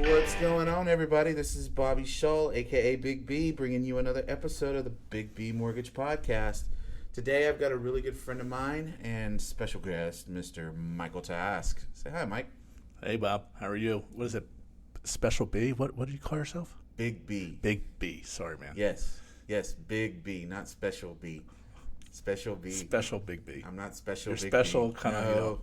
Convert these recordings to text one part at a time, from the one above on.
What's going on, everybody? This is Bobby Shull, aka Big B, bringing you another episode of the Big B Mortgage Podcast. Today, I've got a really good friend of mine and special guest, Mr. Michael Task. Say hi, Mike. Hey, Bob. How are you? What is it? Special B? What do you call yourself? Big B. Big B. Sorry, man. Yes, Big B, not Special B. Special B. Special Big B. I'm not Special You're Big special, B. kind of.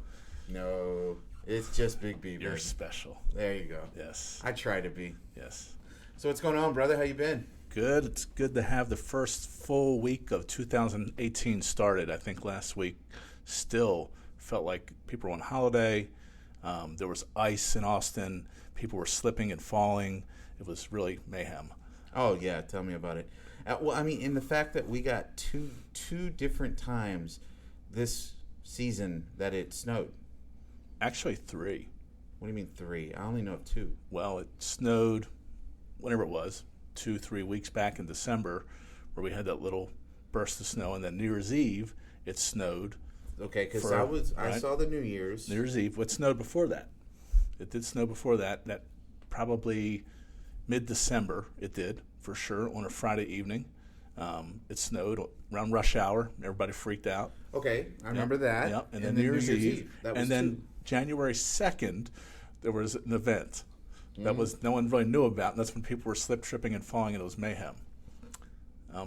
No, it's just Big B. You're baby. special. There you go. Yes. I try to be. Yes. So what's going on, brother? How you been? Good. It's good to have the first full week of 2018 started. I think last week still felt like people were on holiday. There was ice in Austin. People were slipping and falling. It was really mayhem. Oh, yeah. Tell me about it. Well, I mean, in the fact that we got two different times this season that it snowed. Actually, 3. What do you mean 3? I only know of 2. Well, it snowed whenever it was, 2-3 weeks back in December, where we had that little burst of snow, and then New Year's Eve it snowed. Okay, because right? I saw the New Year's. New Year's Eve. What snowed before that? It did snow before that. That probably mid-December. It did for sure on a Friday evening. It snowed around rush hour. Everybody freaked out. Okay, I remember that. Yep. And then New Year's Eve. That was and then 2. January 2nd, there was an event that was no one really knew about, and that's when people were slip, tripping, and falling, and it was mayhem.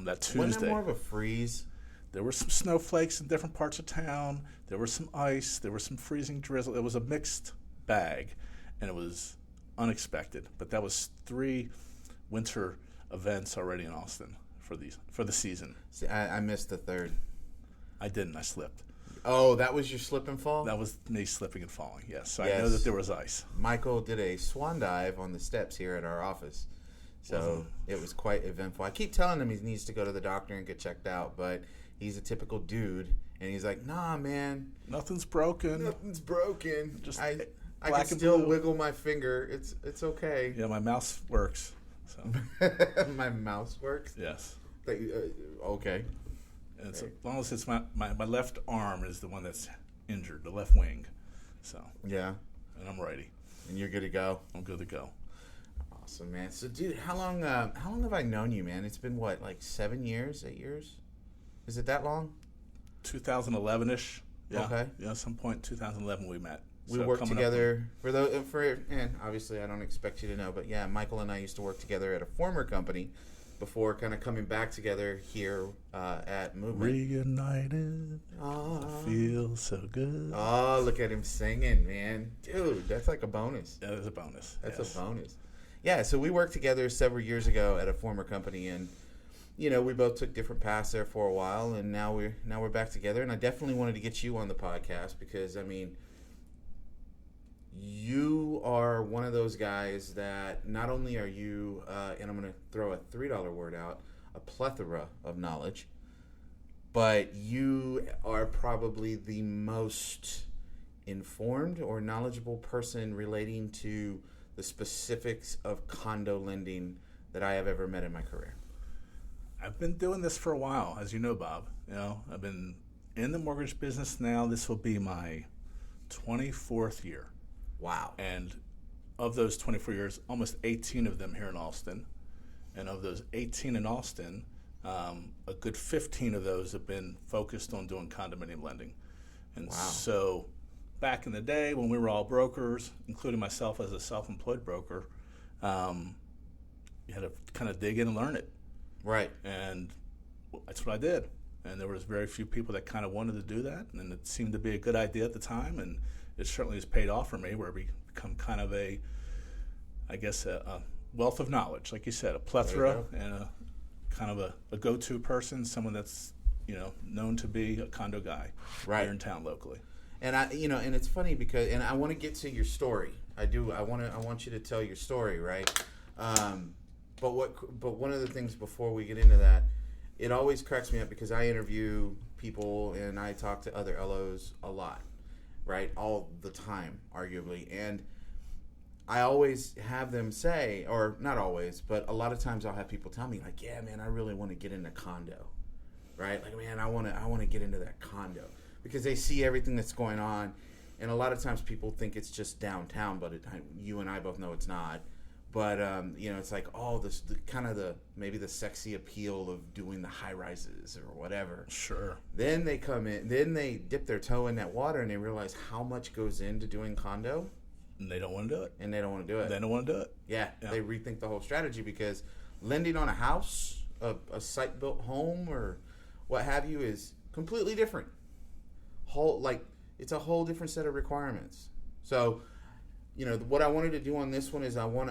That Tuesday. Wasn't it more of a freeze? There were some snowflakes in different parts of town. There was some ice. There was some freezing drizzle. It was a mixed bag, and it was unexpected. But that was 3 winter events already in Austin for the season. See, I missed the 3rd. I didn't. I slipped. Oh, that was your slip and fall? That was me slipping and falling, yes. So Yes. I know that there was ice. Michael did a swan dive on the steps here at our office. So it was quite eventful. I keep telling him he needs to go to the doctor and get checked out, but he's a typical dude, and he's like, nah, man. Nothing's broken. Nothing's broken. Just I can black and still blue. wiggle my finger. It's okay. Yeah, my mouse works. So My mouse works? yes. Okay. And so, as long as it's my left arm is the one that's injured, the left wing. So, Yeah. and I'm righty. And you're good to go? I'm good to go. Awesome, man. So, dude, how long have I known you, man? It's been, what, like 7 years, 8 years? Is it that long? 2011-ish. Yeah. Okay. Yeah, some point in 2011 we met. We So worked coming up together and obviously I don't expect you to know, but yeah, Michael and I used to work together at a former company before kind of coming back together here at Movement. Reunited. I feel so good. Oh, look at him singing, man. Dude, that's like a bonus. That is a bonus. That's yes. a bonus. Yeah, so we worked together several years ago at a former company, and you know, we both took different paths there for a while, and now we're back together. And I definitely wanted to get you on the podcast because, I mean, you are one of those guys that not only are you, and I'm going to throw a $3 word out, a plethora of knowledge, but you are probably the most informed or knowledgeable person relating to the specifics of condo lending that I have ever met in my career. I've been doing this for a while, as you know, Bob. You know, I've been in the mortgage business now. This will be my 24th year. Wow. And of those 24 years, almost 18 of them here in Austin. And of those 18 in Austin, a good 15 of those have been focused on doing condominium lending. And Wow. so back in the day when we were all brokers, including myself as a self-employed broker, you had to kind of dig in and learn it. Right. And that's what I did. And there was very few people that kind of wanted to do that. And it seemed to be a good idea at the time. And it certainly has paid off for me where we become kind of a wealth of knowledge. Like you said, a plethora and a kind of a go-to person, someone that's, you know, known to be a condo guy here in town locally. And and it's funny because, and I want to get to your story. I want you to tell your story, right? But one of the things before we get into that, it always cracks me up because I interview people and I talk to other LOs a lot, right? All the time, arguably. And I always have them say, or not always, but a lot of times I'll have people tell me like, yeah, man, I really want to get into condo, right? Like, man, I want to get into that condo. because they see everything that's going on. And a lot of times people think it's just downtown, but you and I both know it's not. But it's like maybe the sexy appeal of doing the high rises or whatever. Sure. Then they come in, then they dip their toe in that water, and they realize how much goes into doing condo. And they don't want to do it. And they don't want to do it. They don't want to do it. Yeah, they rethink the whole strategy, because lending on a house, a site-built home, or what have you, is completely different. It's a whole different set of requirements. So, what I wanted to do on this one is I want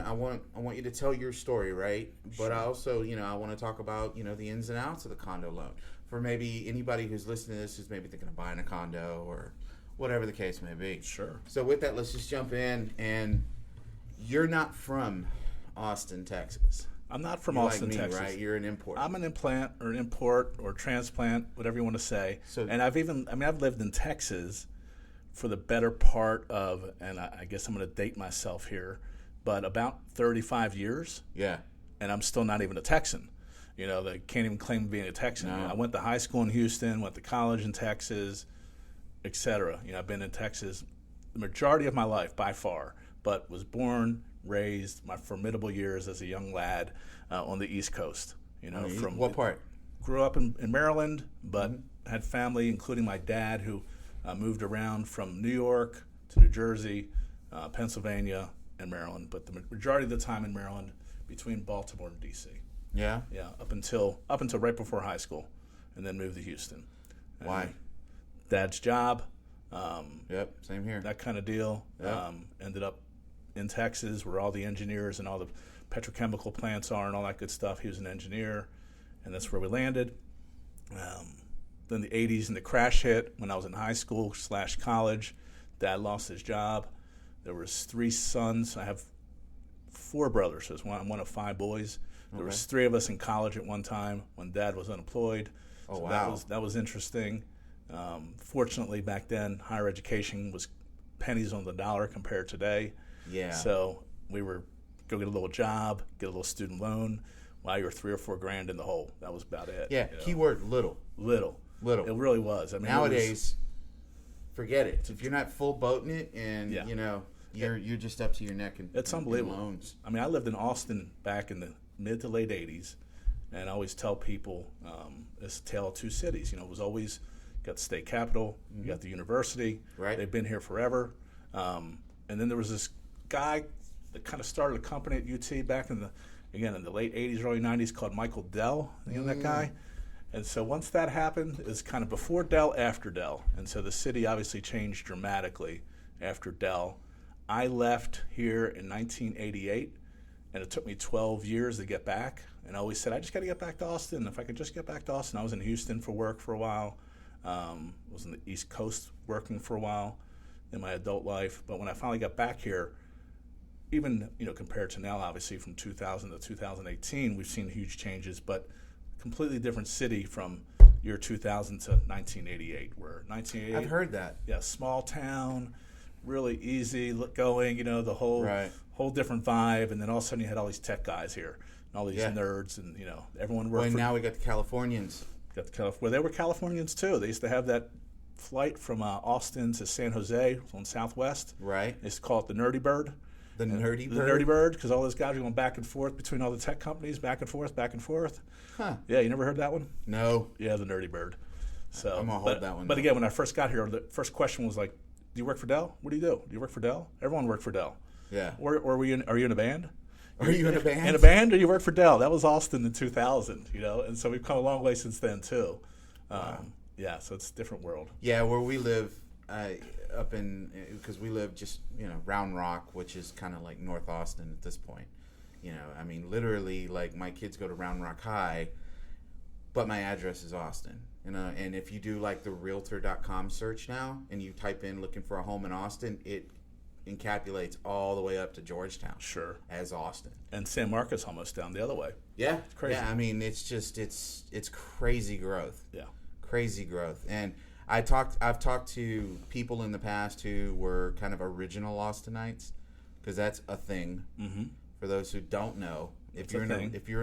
you to tell your story, right? But I also, I want to talk about, the ins and outs of the condo loan for maybe anybody who's listening to this who's maybe thinking of buying a condo or whatever the case may be. Sure. So with that, let's just jump in. And you're not from Austin, Texas. I'm not from You're Austin, like me, Texas. Right? You're an import. I'm an implant or an import or transplant, whatever you want to say. And I've lived in Texas for the better part of, and I guess I'm going to date myself here, but about 35 years. Yeah. And I'm still not even a Texan. They can't even claim being a Texan. No. I went to high school in Houston, went to college in Texas, etc. I've been in Texas the majority of my life by far, but was born, raised my formidable years as a young lad on the East Coast. From what part? Grew up in Maryland, but had family, including my dad, who moved around from New York to New Jersey, Pennsylvania, and Maryland. But the majority of the time in Maryland, between Baltimore and D.C. Yeah. Yeah, up until right before high school, and then moved to Houston. Why? Dad's job. Yep, same here. That kind of deal. Yep. Ended up in Texas, where all the engineers and all the petrochemical plants are and all that good stuff. He was an engineer, and that's where we landed. Then the 80s and the crash hit when I was in high school / college. Dad lost his job. There was 3 sons. I have 4 brothers. So I'm one of 5 boys. There was 3 of us in college at one time when Dad was unemployed. Oh, so wow. That was interesting. Fortunately, back then, higher education was pennies on the dollar compared to today. Yeah. So we were go get a little job, get a little student loan. Wow, you were $3 or $4 grand in the hole. That was about it. Yeah. Keyword little. Little. It really was. I mean, nowadays, forget it. If you're not full boating it, and you're just up to your neck in it's unbelievable. In loans. I mean, I lived in Austin back in the mid to late 80s, and I always tell people it's a tale of 2 cities. It was always got the state capitol, you got the university. Right. They've been here forever. And then there was this guy that kind of started a company at UT back in the late 80s, early 90s called Michael Dell. That guy? And so once that happened, it's kind of before Dell, after Dell. And so the city obviously changed dramatically after Dell. I left here in 1988, and it took me 12 years to get back. And I always said, I just got to get back to Austin. If I could just get back to Austin. I was in Houston for work for a while. Was on the East Coast working for a while in my adult life. But when I finally got back here, even compared to now, obviously from 2000 to 2018, we've seen huge changes, but completely different city from year 2000 to 1988. Where 1988, I've heard that. Yeah, small town, really easy going. The whole different vibe, and then all of a sudden you had all these tech guys here, and all these nerds, and everyone worked. Well, now we got the Californians. Well, they were Californians too. They used to have that flight from Austin to San Jose on Southwest. Right. They used to call it the Nerdy Bird. The Nerdy Bird? The Nerdy Bird, because all those guys were going back and forth between all the tech companies, back and forth. Huh. Yeah, you never heard that one? No. Yeah, the Nerdy Bird. So I'm going to hold that one. But again, when I first got here, the first question was like, do you work for Dell? What do you do? Do you work for Dell? Everyone worked for Dell. Yeah. Or are you in a band? Are you in a band? In a band, or you work for Dell? That was Austin in 2000, and so we've come a long way since then too. Wow. Yeah, so it's a different world. Yeah, where we live, because we live just Round Rock, which is kind of like North Austin at this point. I mean, literally, like my kids go to Round Rock High, but my address is Austin. And if you do like the Realtor.com search now, and you type in looking for a home in Austin, it encapsulates all the way up to Georgetown. Sure. As Austin. And San Marcos almost down the other way. Yeah. It's crazy. Yeah, I mean, it's crazy growth. Yeah. Crazy growth. And I've talked to people in the past who were kind of original Austinites, because that's a thing. Mm-hmm. For those who don't know, if you're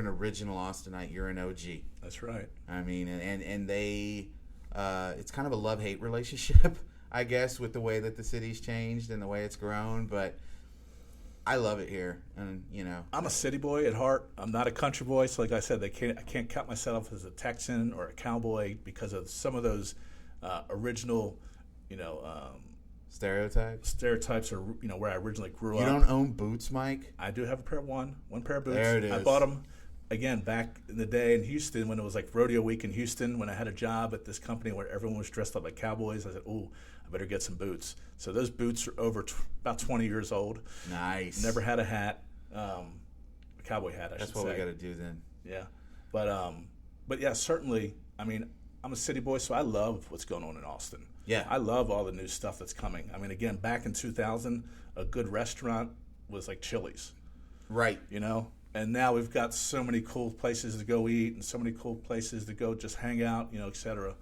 an original Austinite, you're an OG. That's right. I mean, and they it's kind of a love-hate relationship, I guess, with the way that the city's changed and the way it's grown. But I love it here, and I'm a city boy at heart. I'm not a country boy. So, like I said, I can't count myself as a Texan or a cowboy because of some of those original, stereotypes, or where I originally grew up. You don't own boots, Mike? I do have one pair of boots. There it is. I bought them again back in the day in Houston when it was like rodeo week in Houston. When I had a job at this company where everyone was dressed up like cowboys, I said, "Ooh, I better get some boots." So those boots are over about 20 years old. Nice. Never had a hat, a cowboy hat. That's what we got to do then. Yeah, but yeah, certainly. I mean, I'm a city boy, so I love what's going on in Austin. Yeah. I love all the new stuff that's coming. I mean, again, back in 2000, a good restaurant was like Chili's. Right. And now we've got so many cool places to go eat and so many cool places to go just hang out, et cetera,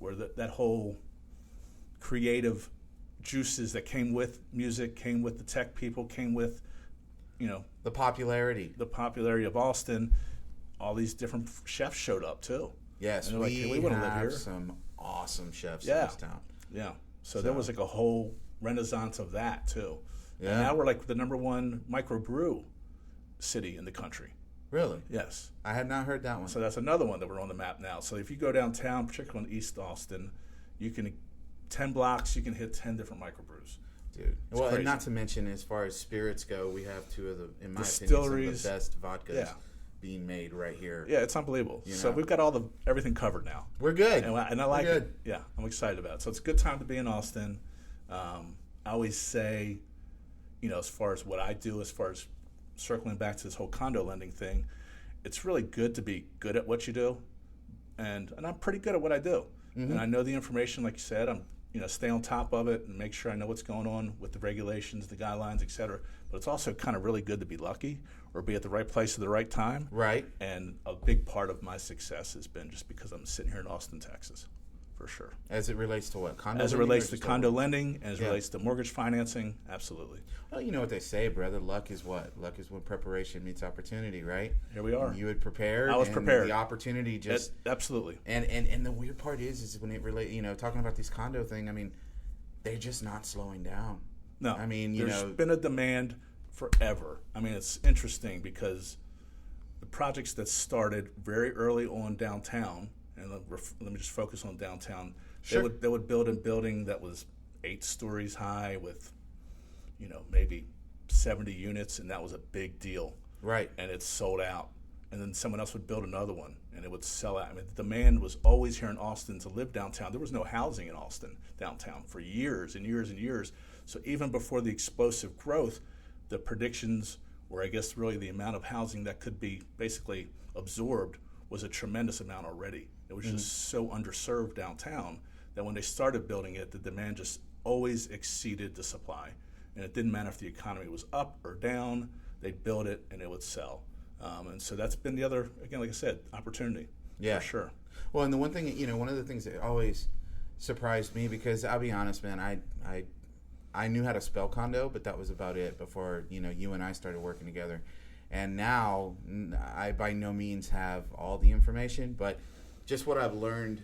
where that whole creative juices that came with music, came with the tech people, came with, the popularity of Austin. All these different chefs showed up, too. Yes, and like, hey, we want to live here. Some awesome chefs in this town. Yeah. So there was like a whole renaissance of that too. Yeah. And now we're like the number one microbrew city in the country. Really? Yes. I had not heard that one. So that's another one that we're on the map now. So if you go downtown, particularly in East Austin, you can 10 blocks, you can hit 10 different microbrews. Dude. It's well, crazy. And not to mention, as far as spirits go, we have two of the, in my opinion, some distilleries, of the best vodkas being made right here. Yeah, it's unbelievable. So we've got everything covered now. We're good. And I like it. Yeah, I'm excited about it. So it's a good time to be in Austin. I always say, as far as what I do, as far as circling back to this whole condo lending thing, it's really good to be good at what you do. And I'm pretty good at what I do. Mm-hmm. And I know the information, like you said. I'm stay on top of it and make sure I know what's going on with the regulations, the guidelines, et cetera. But it's also kind of really good to be lucky or be at the right place at the right time. Right. And a big part of my success has been just because I'm sitting here in Austin, Texas, for sure. As it relates to what? Condo as it lending relates to condo lending, as it relates to mortgage financing, absolutely. Well, you know what they say, brother. Luck is what? Luck is when preparation meets opportunity, right? Here we are. And you had prepared. I was prepared. The opportunity just... absolutely. And the weird part is when it relates, talking about these condo thing, I mean, they're just not slowing down. No. I mean, there's been a demand forever. I mean, it's interesting because the projects that started very early on downtown, and let me just focus on downtown. Sure. They would build a building that was 8 stories high with, maybe 70 units, and that was a big deal. Right. And it sold out. And then someone else would build another one, and it would sell out. I mean, the demand was always here in Austin to live downtown. There was no housing in Austin downtown for years and years and years. So even before the explosive growth, the predictions, or I guess really the amount of housing that could be basically absorbed, was a tremendous amount already. It was just so underserved downtown that when they started building it, the demand just always exceeded the supply. And it didn't matter if the economy was up or down, they'd build it and it would sell. And so that's been the other, again, like I said, opportunity. Yeah. For sure. Well, and the one thing, one of the things that always surprised me, because I'll be honest, man, I knew how to spell condo, but that was about it before, you and I started working together. And now I by no means have all the information, but just what I've learned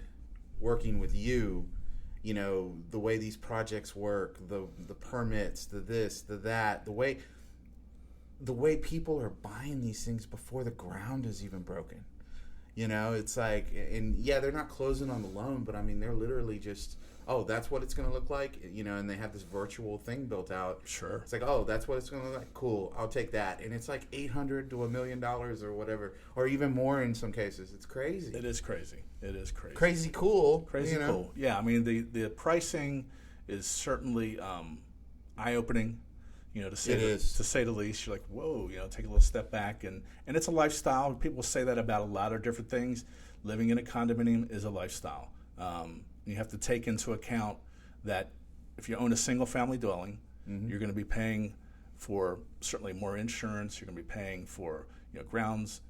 working with you, the way these projects work, the permits, the this, the that, the way people are buying these things before the ground is even broken. It's like, and yeah, they're not closing on the loan, but I mean, they're literally just, oh, that's what it's going to look like, and they have this virtual thing built out. Sure. It's like, oh, that's what it's going to look like. Cool, I'll take that. And it's like $800 to $1 million or whatever, or even more in some cases. It's crazy. It is crazy. Crazy cool. Crazy cool. Yeah, I mean, the pricing is certainly eye-opening. To say the least. You're like, whoa, take a little step back, and it's a lifestyle. People say that about a lot of different things. Living in a condominium is a lifestyle. You have to take into account that if you own a single-family dwelling, you're going to be paying for certainly more insurance. You're going to be paying for grounds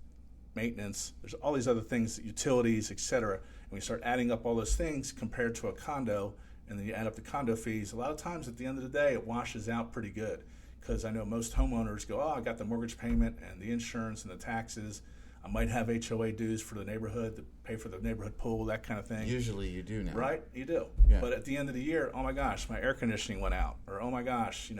maintenance. There's all these other things, utilities, etc. And when you start adding up all those things compared to a condo, and then you add up the condo fees, a lot of times at the end of the day, it washes out pretty good. Because I know most homeowners go, oh, I got the mortgage payment and the insurance and the taxes. I might have HOA dues for the neighborhood, to pay for the neighborhood pool, that kind of thing. Usually you do now. Right? You do. Yeah. But at the end of the year, oh my gosh, my air conditioning went out. Or oh my gosh,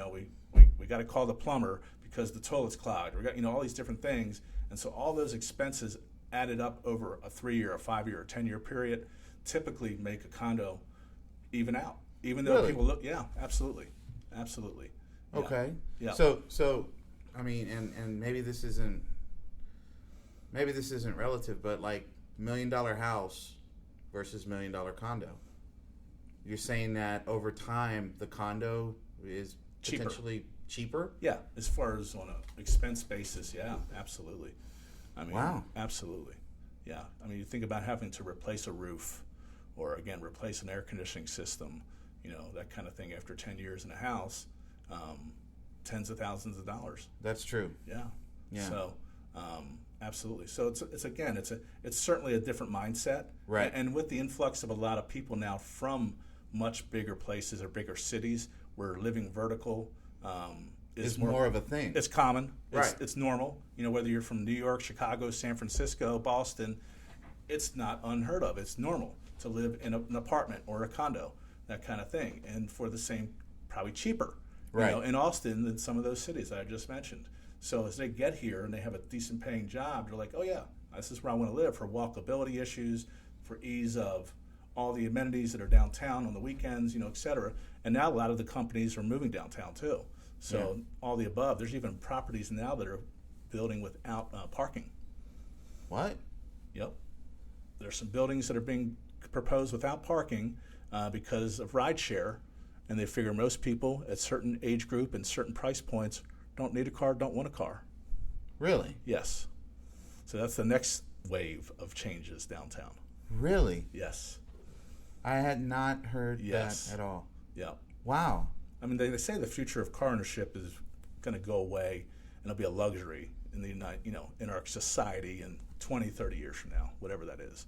we got to call the plumber because the toilet's clogged. We got, all these different things. And so all those expenses added up over a 3-year, a 5-year, or 10-year period typically make a condo even out. Even though Really? people look, yeah, absolutely. Absolutely. Yeah. Okay. Yeah. So I mean, and maybe this isn't relative, but like $1 million house versus $1 million condo. You're saying that over time the condo is Cheaper. potentially cheaper? Yeah, as far as on an expense basis, yeah, absolutely. I mean, Wow. Absolutely. Yeah. I mean, you think about having to replace a roof or, again, replace an air conditioning system, that kind of thing after 10 years in a house, tens of thousands of dollars. That's true. Yeah. Yeah. So, absolutely. So it's certainly a different mindset. Right. And with the influx of a lot of people now from much bigger places or bigger cities where living vertical is more of a thing. It's common. Right. It's normal. Whether you're from New York, Chicago, San Francisco, Boston, it's not unheard of. It's normal to live in an apartment or a condo, that kind of thing. And for the same, probably cheaper, Right. In Austin than some of those cities that I just mentioned. So as they get here and they have a decent paying job, they're like, oh yeah, this is where I want to live for walkability issues, for ease of all the amenities that are downtown on the weekends, et cetera. And now a lot of the companies are moving downtown too. So all the above. There's even properties now that are building without parking. What? Yep. There's some buildings that are being proposed without parking because of rideshare, and they figure most people at certain age group and certain price points don't need a car, don't want a car. Really? Yes. So that's the next wave of changes downtown. Really? Yes. I had not heard Yes. that at all. Yeah. Wow. I mean, they say the future of car ownership is going to go away, and it'll be a luxury in the in our society in 20, 30 years from now, whatever that is,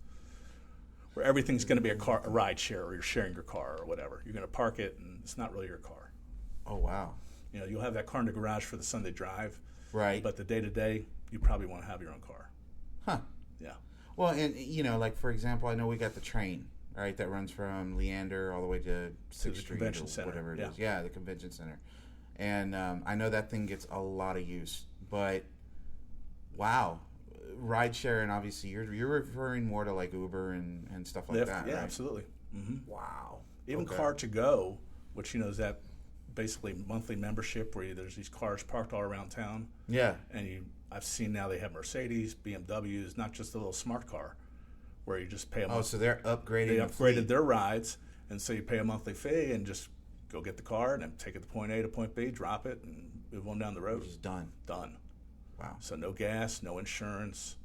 where everything's going to be a ride share, or you're sharing your car or whatever. You're going to park it, and it's not really your car. Oh, wow. You'll have that car in the garage for the Sunday drive, Right. but the day-to-day, you probably want to have your own car. Huh. Yeah. Well, and, like, for example, I know we got the train, right, that runs from Leander all the way to 6th Street convention or center, whatever it yeah. is. Yeah, the convention center. And I know that thing gets a lot of use, but wow. Ride share, and obviously you're referring more to like Uber and stuff like that, Yeah, right? absolutely. Mm-hmm. Wow. Even Okay. Car to Go, which is that basically monthly membership where there's these cars parked all around town. Yeah. And I've seen now they have Mercedes, BMWs, not just a little smart car, where you just pay a Oh, so they're upgrading. they the upgraded fleet. their rides, and so you pay a monthly fee and just go get the car and then take it to point A to point B, drop it, and move on down the road. Which is done. Done. Wow. So no gas, no insurance,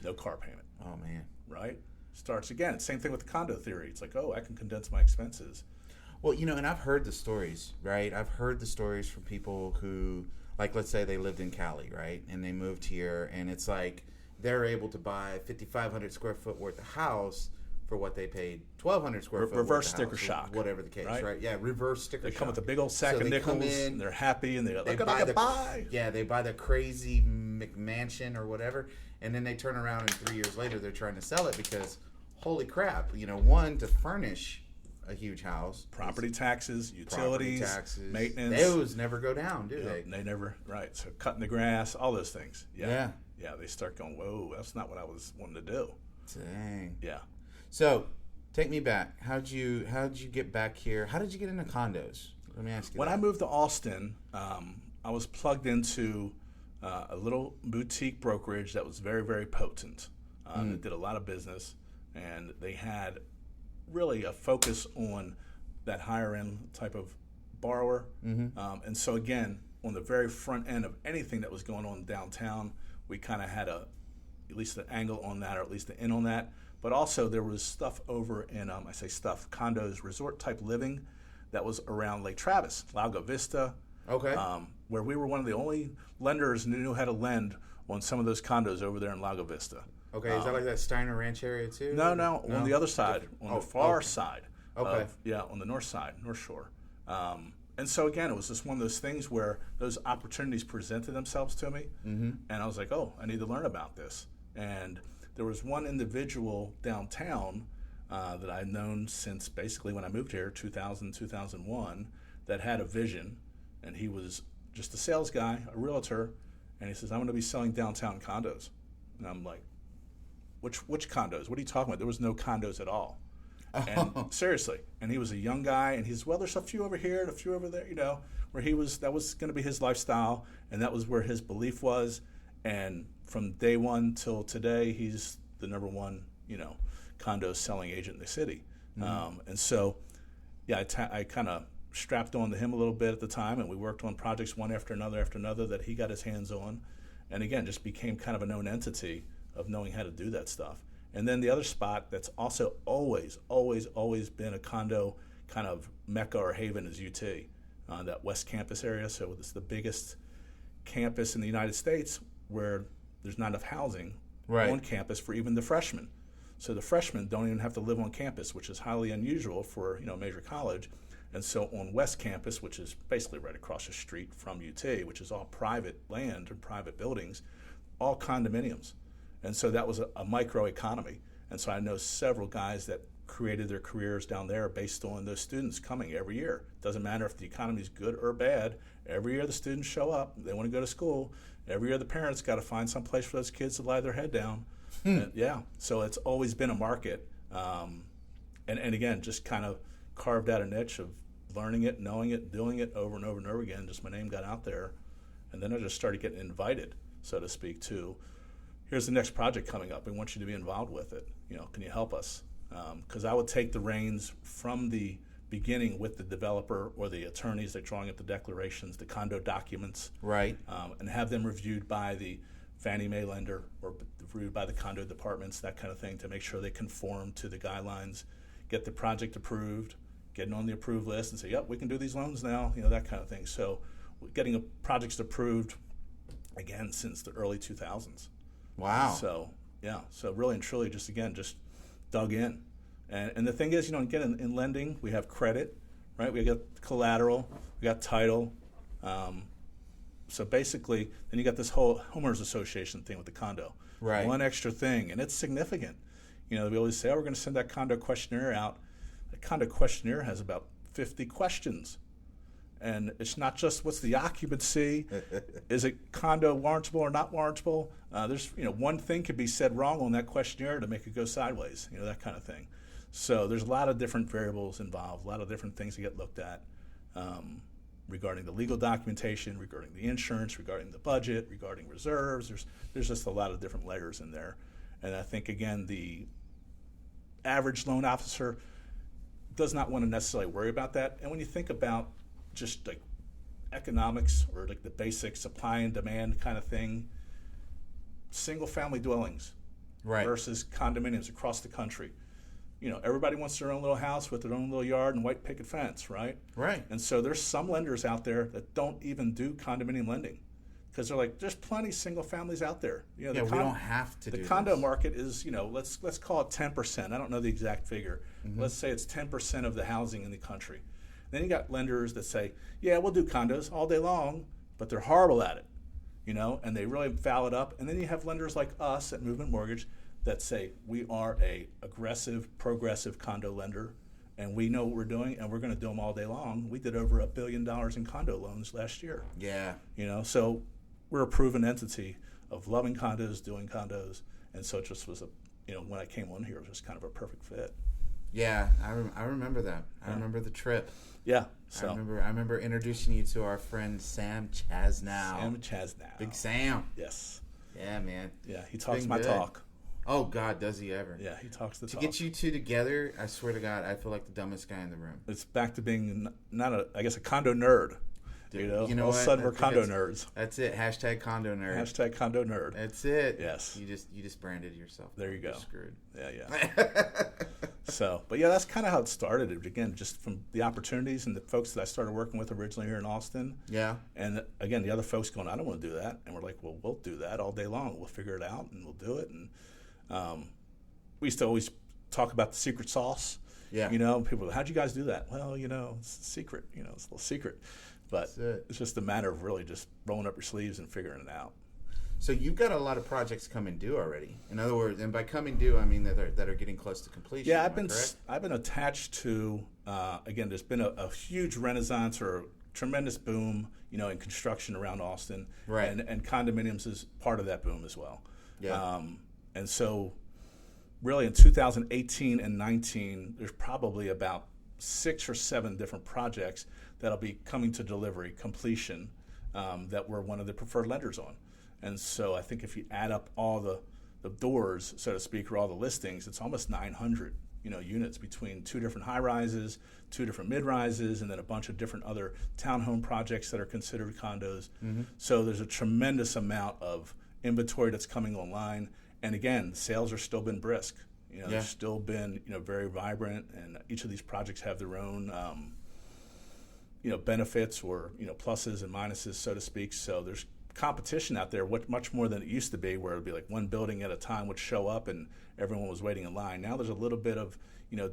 no car payment. Oh man. Right? Starts again. Same thing with the condo theory. It's like, oh, I can condense my expenses. Well, and I've heard the stories, right? I've heard the stories from people who, like, let's say they lived in Cali, right? And they moved here, and it's like they're able to buy 5,500 square foot worth of house for what they paid 1,200 square foot Reverse worth of sticker house, shock. Whatever the case, right? Yeah, reverse sticker They shock. come with a big old sack So of they come nickels, in, and they're happy, and they're they like, look buy at the buy. Yeah, they buy the crazy McMansion or whatever, and then they turn around and 3 years later they're trying to sell it because, holy crap, one, to furnish a huge house, Property taxes, utilities, taxes, maintenance. those never go down, do they? They never, right. So cutting the grass, all those things. Yeah. Yeah, they start going, whoa, that's not what I was wanting to do. Dang. Yeah. So, take me back. How'd you get back here? How did you get into condos? Let me ask you When that. I moved to Austin, I was plugged into a little boutique brokerage that was very, very potent. That did a lot of business, and they had really a focus on that higher end type of borrower. And so again, on the very front end of anything that was going on downtown, we kind of had at least an angle on that, or at least an in on that. But also there was stuff over in, I say stuff, condos, resort type living that was around Lake Travis, Lago Vista. Okay. Where we were one of the only lenders who knew how to lend on some of those condos over there in Lago Vista. Okay, is that like that Steiner Ranch area too? No, on the other side, on the far okay. side. Okay. On the north side, North Shore. And so again, it was just one of those things where those opportunities presented themselves to me, and I was like, oh, I need to learn about this. And there was one individual downtown that I'd known since basically when I moved here, 2000, 2001, that had a vision. And he was just a sales guy, a realtor. And he says, I'm going to be selling downtown condos. And I'm like, which condos? What are you talking about? There was no condos at all. And seriously. And he was a young guy. And he says, well, there's a few over here and a few over there, where that was going to be his lifestyle. And that was where his belief was. And from day one till today, he's the number one, condo selling agent in the city. And so, yeah, I kind of strapped on to him a little bit at the time, and we worked on projects one after another that he got his hands on. And again, just became kind of a known entity of knowing how to do that stuff. And then the other spot that's also always been a condo kind of mecca or haven is UT, that West Campus area. So it's the biggest campus in the United States where there's not enough housing on campus for even the freshmen. So the freshmen don't even have to live on campus, which is highly unusual for a major college. And so on West Campus, which is basically right across the street from UT, which is all private land and private buildings, all condominiums. And so that was a micro economy. And so I know several guys that created their careers down there based on those students coming every year. Doesn't matter if the economy is good or bad. Every year the students show up. They want to go to school. Every year the parents got to find some place for those kids to lie their head down. And, so it's always been a market. And again, just kind of carved out a niche of learning it, knowing it, doing it over and over and over again. Just my name got out there. And then I just started getting invited, so to speak, to, here's the next project coming up. We want you to be involved with it. Can you help us? Because I would take the reins from the beginning with the developer or the attorneys that drawing up the declarations, the condo documents, and have them reviewed by the Fannie Mae lender or reviewed by the condo departments, that kind of thing, to make sure they conform to the guidelines, get the project approved, getting on the approved list and say, yep, we can do these loans now, that kind of thing. So getting projects approved, again, since the early 2000s. Wow. So, so really and truly just dug in. And the thing is, again, in lending, we have credit, right? We got collateral, we got title. So basically, then you got this whole homeowners association thing with the condo. Right. One extra thing, and it's significant. We always say, we're going to send that condo questionnaire out. The condo questionnaire has about 50 questions. And it's not just what's the occupancy, is it condo warrantable or not warrantable? There's, one thing could be said wrong on that questionnaire to make it go sideways, that kind of thing. So there's a lot of different variables involved, a lot of different things to get looked at regarding the legal documentation, regarding the insurance, regarding the budget, regarding reserves. There's just a lot of different layers in there. And I think, again, the average loan officer does not want to necessarily worry about that. And when you think about just like economics or like the basic supply and demand kind of thing, single family dwellings versus condominiums across the country. Everybody wants their own little house with their own little yard and white picket fence, right? Right. And so there's some lenders out there that don't even do condominium lending because they're like, there's plenty of single families out there. We don't have to do the condo market is, let's call it 10%. I don't know the exact figure. Mm-hmm. Let's say it's 10% of the housing in the country. Then you got lenders that say, yeah, we'll do condos all day long, but they're horrible at it, and they really foul it up. And then you have lenders like us at Movement Mortgage that say, we are a aggressive, progressive condo lender, and we know what we're doing, and we're going to do them all day long. We did over $1 billion in condo loans last year. Yeah. So we're a proven entity of loving condos, doing condos, and so it just was when I came on here, it was just kind of a perfect fit. Yeah, I remember that. I remember the trip. Yeah. So I remember introducing you to our friend Sam Chasnow. Big Sam. Yes. Yeah, man. Yeah, he talks my talk. Oh, God, does he ever? Yeah, he talks the talk. To get you two together, I swear to God, I feel like the dumbest guy in the room. It's back to being not a guy nerd. Dude, all what? of a sudden we're condo nerds. That's it. Hashtag condo nerd. Hashtag condo nerd. That's it. Yes. You just branded yourself. There you go. You're screwed. Yeah. So, but yeah, that's kind of how it started. Again, just from the opportunities and the folks that I started working with originally here in Austin. Yeah. And again, the other folks going, I don't want to do that. And we're like, well, we'll do that all day long. We'll figure it out and we'll do it. And we used to always talk about the secret sauce. Yeah. People go, how'd you guys do that? Well, it's a secret. It's a little secret. But it's just a matter of really just rolling up your sleeves and figuring it out. So you've got a lot of projects coming due already. In other words, and by coming due, I mean that are getting close to completion. Yeah, I've been attached to. Again, there's been a huge renaissance or a tremendous boom, in construction around Austin, right? And condominiums is part of that boom as well. Yeah. And so, really, in 2018 and 19, there's probably about 6 or 7 different projects that'll be coming to delivery, completion, that we're one of the preferred lenders on. And so I think if you add up all the doors, so to speak, or all the listings, it's almost 900, units between 2 different high-rises, 2 different mid-rises, and then a bunch of different other townhome projects that are considered condos. Mm-hmm. So there's a tremendous amount of inventory that's coming online. And again, sales are still been brisk. They've still been, very vibrant, and each of these projects have their own, benefits or, pluses and minuses, so to speak. So there's competition out there, much more than it used to be, where it would be like one building at a time would show up and everyone was waiting in line. Now there's a little bit of,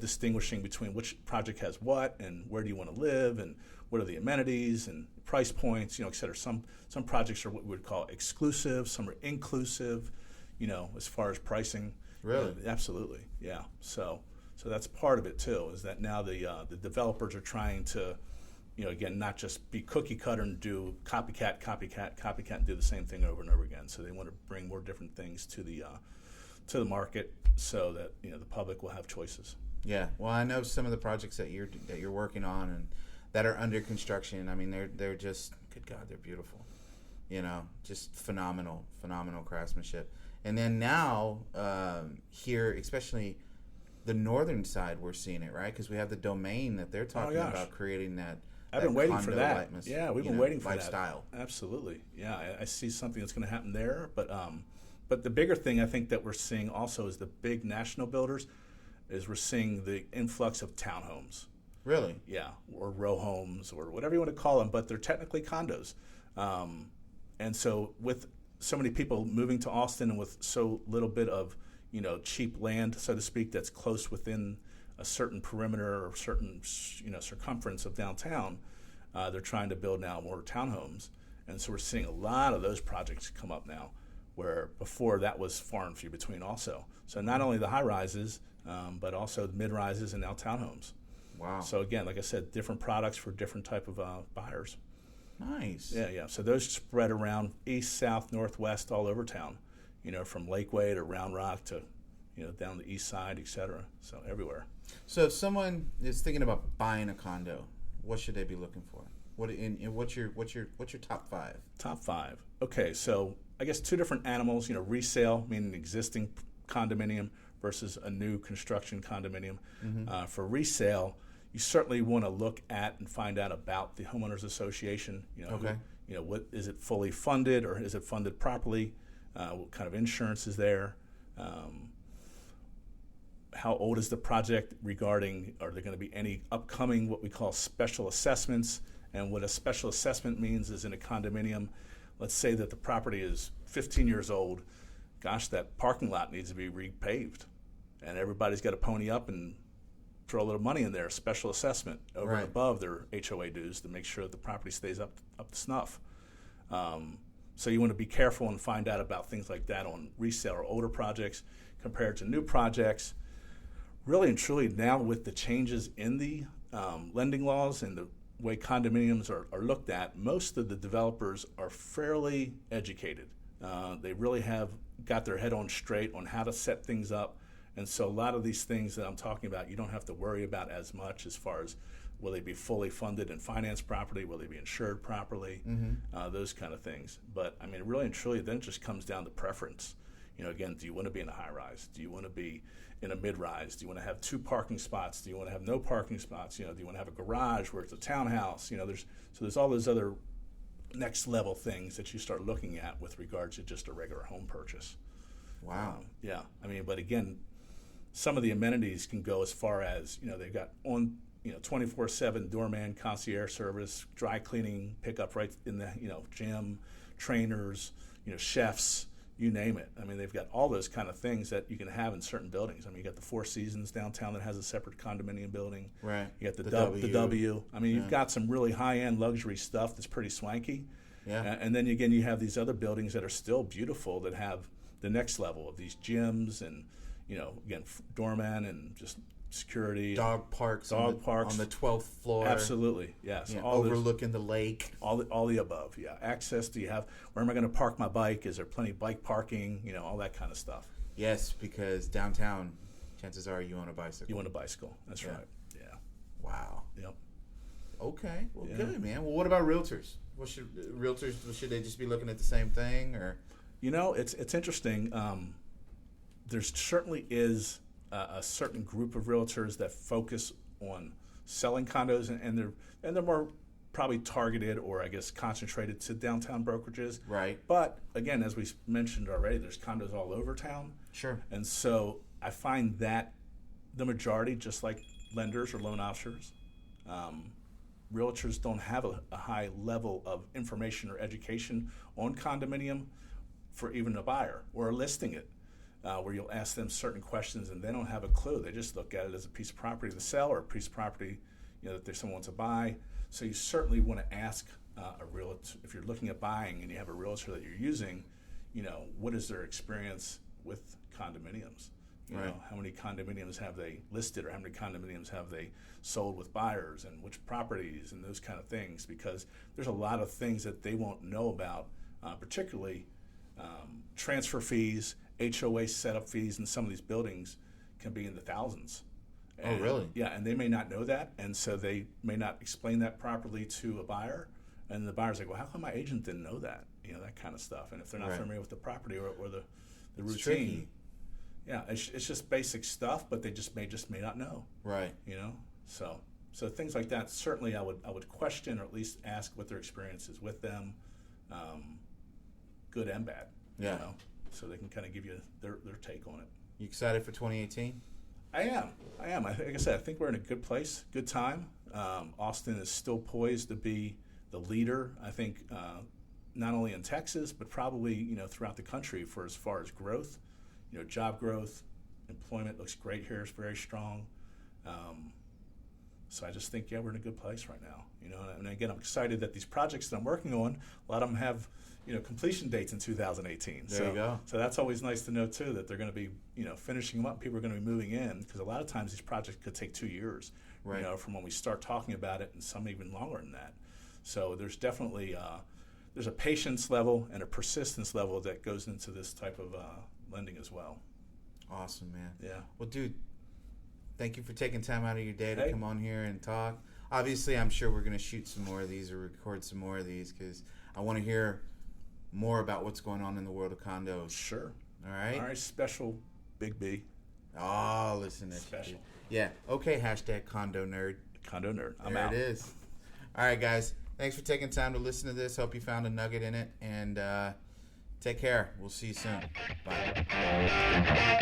distinguishing between which project has what and where do you want to live and what are the amenities and price points, et cetera. Some projects are what we would call exclusive, some are inclusive, as far as pricing. Really? Absolutely, yeah. So that's part of it too, is that now the developers are trying to, again, not just be cookie cutter and do copycat, and do the same thing over and over again. So they want to bring more different things to the market so that the public will have choices. Yeah. Well, I know some of the projects that you're working on and that are under construction. I mean, they're just, good God, they're beautiful. Just phenomenal craftsmanship. And then now here, especially the northern side, we're seeing it, right? Because we have the Domain that they're talking about creating that. I've been waiting for that. Yeah, we've been waiting for lifestyle. That. Absolutely. Yeah, I see something that's going to happen there. But the bigger thing I think that we're seeing also is the big national builders, is we're seeing the influx of townhomes. Really? Yeah, or row homes or whatever you want to call them, but they're technically condos. And so with so many people moving to Austin and with so little bit of, cheap land, so to speak, that's close within a certain perimeter or certain, circumference of downtown, they're trying to build now more townhomes. And so we're seeing a lot of those projects come up now, where before that was far and few between also. So not only the high rises, but also the mid rises and now townhomes. Wow. So again, like I said, different products for different type of buyers. Nice. Yeah. So those spread around east, south, northwest, all over town, from Lakeway to Round Rock to, down the east side, et cetera. So everywhere. So if someone is thinking about buying a condo, what should they be looking for? What's your top 5? Top 5. Okay, so I guess 2 different animals. Resale, meaning existing condominium versus a new construction condominium. Mm-hmm. For resale, you certainly want to look at and find out about the homeowners association. Okay. What is it fully funded or is it funded properly? What kind of insurance is there? How old is the project regarding, are there going to be any upcoming what we call special assessments? And what a special assessment means is in a condominium, let's say that the property is 15 years old. Gosh, that parking lot needs to be repaved. And everybody's got to pony up and throw a little money in there, special assessment over and above their HOA dues to make sure that the property stays up to snuff. So you want to be careful and find out about things like that on resale or older projects compared to new projects. Really and truly now with the changes in the lending laws and the way condominiums are looked at, most of the developers are fairly educated. They really have got their head on straight on how to set things up. And so a lot of these things that I'm talking about, you don't have to worry about as much as far as will they be fully funded and financed properly, will they be insured properly, those kind of things. But, I mean, really and truly, then it just comes down to preference. Again, do you want to be in a high-rise? Do you want to be in a mid-rise? Do you want to have 2 parking spots? Do you want to have no parking spots? Do you want to have a garage where it's a townhouse? There's all those other next-level things that you start looking at with regards to just a regular home purchase. Wow. Yeah. I mean, but again, some of the amenities can go as far as, they've got on, 24/7 doorman, concierge service, dry cleaning, pickup right in the, gym, trainers, chefs, you name it. I mean, they've got all those kind of things that you can have in certain buildings. I mean, you got the Four Seasons downtown that has a separate condominium building. Right. You got the W. I mean, you've got some really high-end luxury stuff that's pretty swanky. Yeah. And then again, you have these other buildings that are still beautiful that have the next level of these gyms and, again, doorman and just security. Dog parks. On the 12th floor. Absolutely, yes. Yeah, overlooking the lake. All the above, yeah. Access, do you have, where am I going to park my bike? Is there plenty of bike parking? All that kind of stuff. Yes, because downtown, chances are you own a bicycle. You own a bicycle, that's right, yeah. Wow. Yep. Okay, well, good, man. Well, what about realtors? Should they just be looking at the same thing, or? It's interesting. There certainly is a certain group of realtors that focus on selling condos, and they're more probably targeted or I guess concentrated to downtown brokerages. Right. But again, as we mentioned already, there's condos all over town. Sure. And so I find that the majority, just like lenders or loan officers, realtors don't have a high level of information or education on condominium for even a buyer or listing it, where you'll ask them certain questions and they don't have a clue. They just look at it as a piece of property to sell or a piece of property that there's someone to buy. So you certainly want to ask a realtor, if you're looking at buying and you have a realtor that you're using, what is their experience with condominiums? Right. How many condominiums have they listed, or how many condominiums have they sold with buyers, and which properties, and those kind of things, because there's a lot of things that they won't know about, particularly transfer fees, HOA setup fees in some of these buildings can be in the thousands. And, really? Yeah, and they may not know that, and so they may not explain that properly to a buyer, and the buyer's like, well, how come my agent didn't know that? That kind of stuff. And if they're not familiar with the property or the routine, tricky. Yeah, it's just basic stuff, but they may not know. Right. So things like that. Certainly, I would question or at least ask what their experience is with them, good and bad. Yeah. So they can kind of give you their take on it. You excited for 2018? I am. Like I said, I think we're in a good place, good time. Austin is still poised to be the leader, I think, not only in Texas, but probably, throughout the country for as far as growth. Job growth, employment looks great here. It's very strong. So I just think, we're in a good place right now. And again, I'm excited that these projects that I'm working on, a lot of them have, completion dates in 2018. There you go. So that's always nice to know too, that they're going to be, finishing them up. People are going to be moving in, because a lot of times these projects could take 2 years, right, from when we start talking about it, and some even longer than that. So there's definitely there's a patience level and a persistence level that goes into this type of lending as well. Awesome, man. Yeah. Well, dude, thank you for taking time out of your day to come on here and talk. Obviously, I'm sure we're going to shoot some more of these or record some more of these, because I want to hear more about what's going on in the world of condos. Sure. All right. All right. Special Big B. Oh, listen. Special. Yeah. Okay. # Condo Nerd. Condo Nerd. I'm there out. It is. All right, guys. Thanks for taking time to listen to this. Hope you found a nugget in it. And take care. We'll see you soon. Bye.